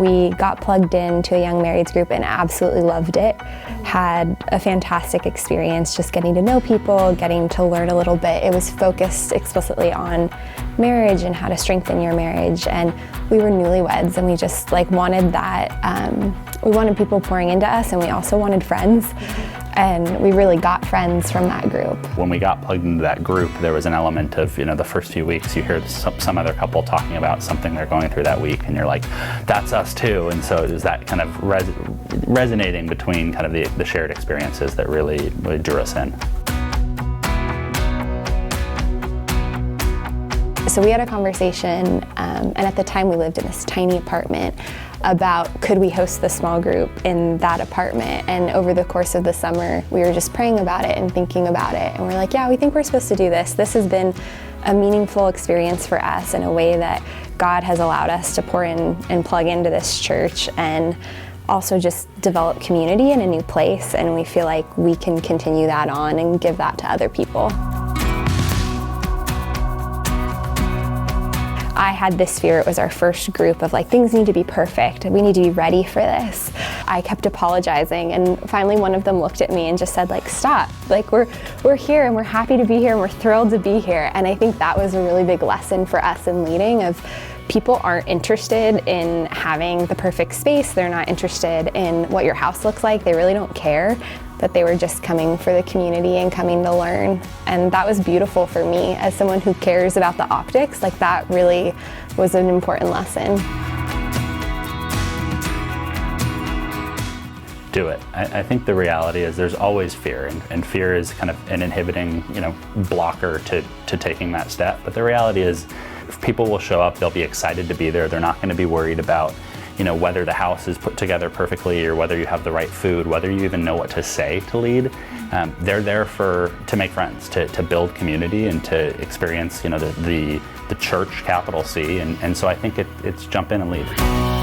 We got plugged into a young marrieds group and absolutely loved it. Had a fantastic experience just getting to know people, getting to learn a little bit. It was focused explicitly on marriage and how to strengthen your marriage. And we were newlyweds and we just wanted that. We wanted people pouring into us, and we also wanted friends. And we really got friends from that group. When we got plugged into that group, there was an element of, the first few weeks you hear some other couple talking about something they're going through that week, and you're like, that's us too. And so it was that kind of resonating between kind of the shared experiences that really drew us in. So we had a conversation, and at the time we lived in this tiny apartment, about could we host the small group in that apartment. And over the course of the summer, we were just praying about it and thinking about it. And we're like, yeah, we think we're supposed to do this. This has been a meaningful experience for us in a way that God has allowed us to pour in and plug into this church, and also just develop community in a new place. And we feel like we can continue that on and give that to other people. I had this fear. It was our first group of things need to be perfect. We need to be ready for this. I kept apologizing, and finally one of them looked at me and just said, stop. We're here and we're happy to be here and we're thrilled to be here. And I think that was a really big lesson for us in leading of people aren't interested in having the perfect space. They're not interested in what your house looks like. They really don't care. But they were just coming for the community and coming to learn. And that was beautiful for me as someone who cares about the optics. That really was an important lesson. Do it. I think the reality is there's always fear, and fear is kind of an inhibiting, blocker to taking that step. But the reality is, if people will show up, they'll be excited to be there. They're not going to be worried about whether the house is put together perfectly or whether you have the right food, whether you even know what to say to lead. They're there to make friends, to build community, and to experience the church, capital C. And so I think it's jump in and lead.